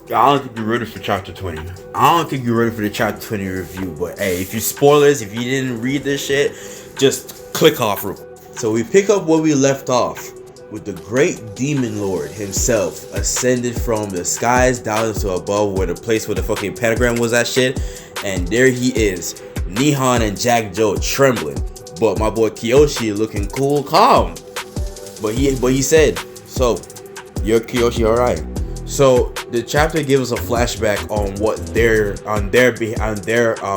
I don't think you're ready for chapter 20. I don't think you're ready for the chapter 20 review. But hey, if you spoilers, if you didn't read this shit, just click off real quick. So we pick up where we left off with the great demon lord himself ascended from the skies down into above where the place where the fucking pentagram was at shit. And there he is, Nihon and Jack Joe trembling. But my boy Kiyoshi looking cool, calm. But he said, so, you're Kiyoshi, alright. So the chapter gives us a flashback on what on their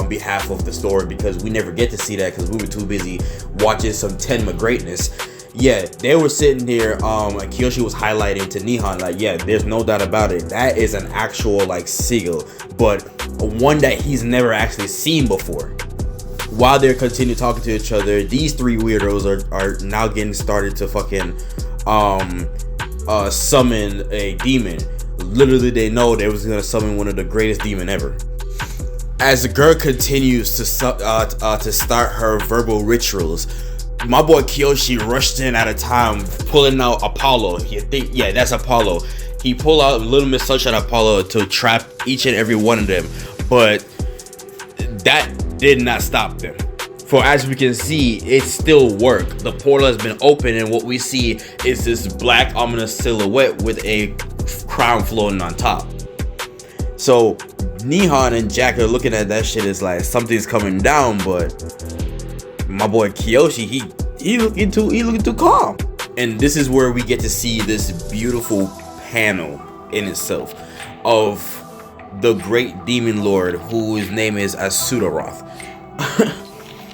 behalf of the story, because we never get to see that because we were too busy watching some Tenma greatness. Yeah, they were sitting there, and Kiyoshi was highlighting to Nihon, like, yeah, there's no doubt about it. That is an actual, like, seagull, but one that he's never actually seen before. While they're continuing talking to each other, these three weirdos are now getting started to fucking, summon a demon. Literally, they know they was gonna summon one of the greatest demon ever. As the girl continues to start her verbal rituals, my boy Kiyoshi rushed in at a time, pulling out Apollo. Yeah, that's Apollo. He pulled out Little Miss Sunshine Apollo to trap each and every one of them, but that did not stop them. For as we can see, it still worked. The portal has been opened, and what we see is this black ominous silhouette with a crown floating on top. So Nihon and Jack are looking at that shit as like something's coming down, but my boy Kiyoshi, he looking too calm. And this is where we get to see this beautiful panel in itself of the great demon lord whose name is Asudaroth.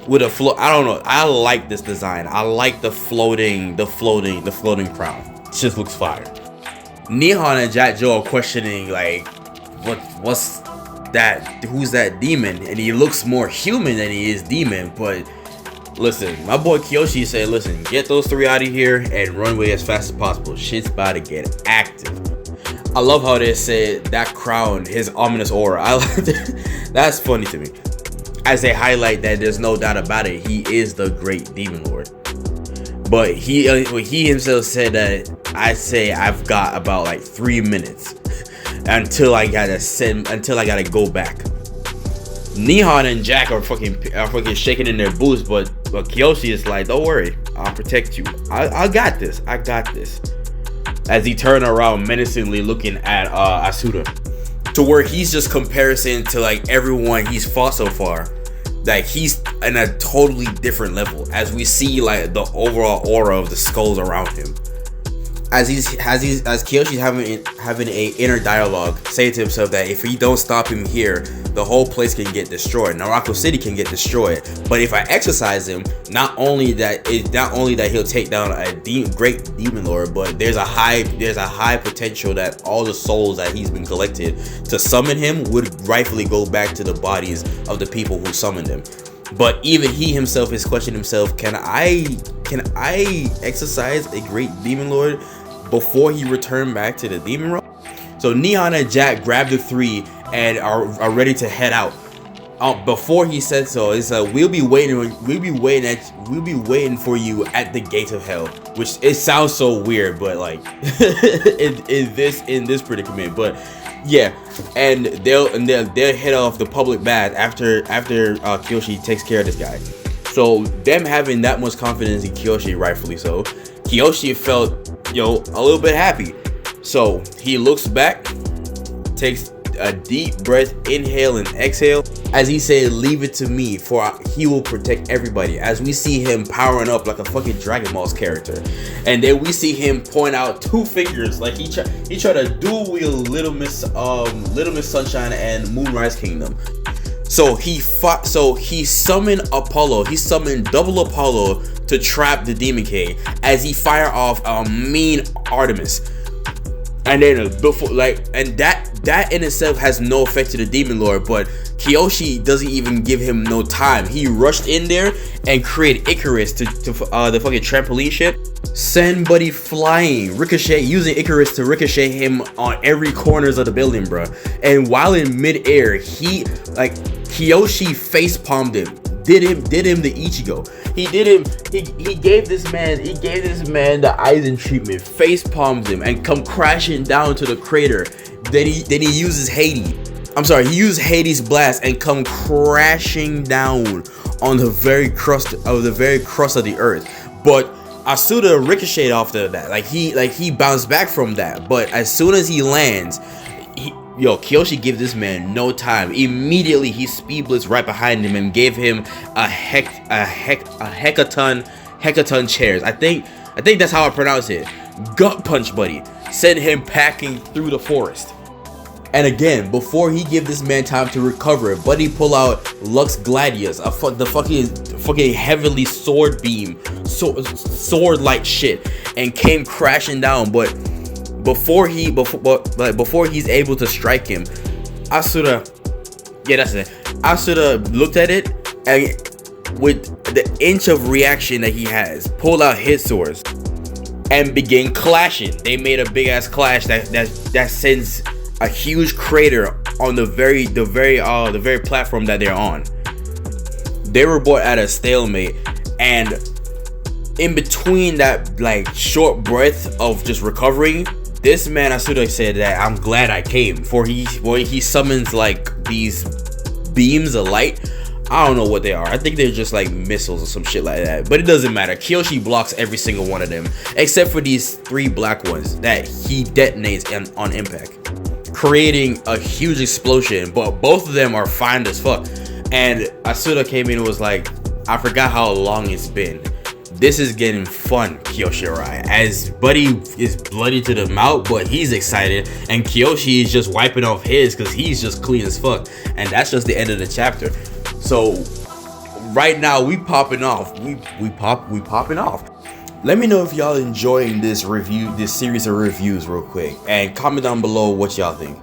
With a float, I don't know. I like this design. I like the floating crown. It just looks fire. Nihon and Jack Joe are questioning like, what's that? Who's that demon? And he looks more human than he is demon. But listen, my boy Kiyoshi said, listen, get those three out of here and run away as fast as possible. Shit's about to get active. I love how they said that crown, his ominous aura. I like that. That's funny to me. As they highlight that there's no doubt about it, he is the great demon lord. But he himself said that I've got about like 3 minutes until I gotta go back. Nihon and Jack are fucking shaking in their boots, but Kiyoshi is like, don't worry, I'll protect you. I got this. I got this. As he turned around menacingly looking at Asuda, to where he's just comparison to like everyone he's fought so far. Like he's in a totally different level as we see like the overall aura of the skulls around him. As Kiyoshi's having a inner dialogue, saying to himself that if we don't stop him here, the whole place can get destroyed. Narako City can get destroyed. But if I exercise him, not only that he'll take down a great demon lord, but there's a high potential that all the souls that he's been collected to summon him would rightfully go back to the bodies of the people who summoned him. But even he himself is questioning himself, can I exercise a great demon lord before he returned back to the demon realm? So Nihon and Jack grab the three and are ready to head out. Before he said so, it's we'll be waiting for you at the gate of hell. Which it sounds so weird, but like in this predicament. But yeah, and they'll head off the public bath after Kiyoshi takes care of this guy. So them having that much confidence in Kiyoshi, rightfully so, Kiyoshi felt a little bit happy. So he looks back, takes a deep breath, inhale and exhale, as he said, leave it to me, for he will protect everybody. As we see him powering up like a fucking Dragon Ball's character, and then we see him point out two fingers, like he tried to dual wield Little Miss Sunshine and Moonrise Kingdom. So he summoned Apollo. He summoned double Apollo to trap the Demon King as he fire off a mean Artemis. And then that in itself has no effect to the Demon Lord, but Kiyoshi doesn't even give him no time. He rushed in there and created Icarus to the fucking trampoline ship, send Buddy flying, using Icarus to ricochet him on every corners of the building, bro. And while in midair, Kiyoshi face palmed him, did him the Ichigo. He gave this man the Aizen treatment, face palmed him, and come crashing down to the crater, Then he uses Hades. I'm sorry, he used Hades blast and come crashing down on the very crust of the earth. But Asuda ricocheted off of that. Like he bounced back from that. But as soon as he lands, Kiyoshi gave this man no time. Immediately he speed blitzed right behind him and gave him a hecaton chairs. I think that's how I pronounce it. Gut punch, buddy. Sent him packing through the forest. And again, before he give this man time to recover, Buddy pull out Lux Gladius, the fucking heavenly sword beam, sword like shit, and came crashing down. But before he's able to strike him, Asuda looked at it and with the inch of reaction that he has, pulled out his swords and began clashing. They made a big ass clash that sends a huge crater on the very platform that they're on. They were brought at a stalemate, and in between that like short breath of just recovering, this man Asuda said that I'm glad I came. For he summons like these beams of light. I don't know what they are. I think they're just like missiles or some shit like that. But it doesn't matter. Kiyoshi blocks every single one of them, except for these 3 black ones that he detonates on impact, creating a huge explosion. But both of them are fine as fuck. And Asuda came in and was like, I forgot how long it's been. This is getting fun, Kiyoshi. As Buddy is bloody to the mouth, but he's excited, and Kiyoshi is just wiping off his because he's just clean as fuck. And that's just the end of the chapter. So right now we popping off. We popping off. Let me know if y'all enjoying this series of reviews real quick, and comment down below what y'all think.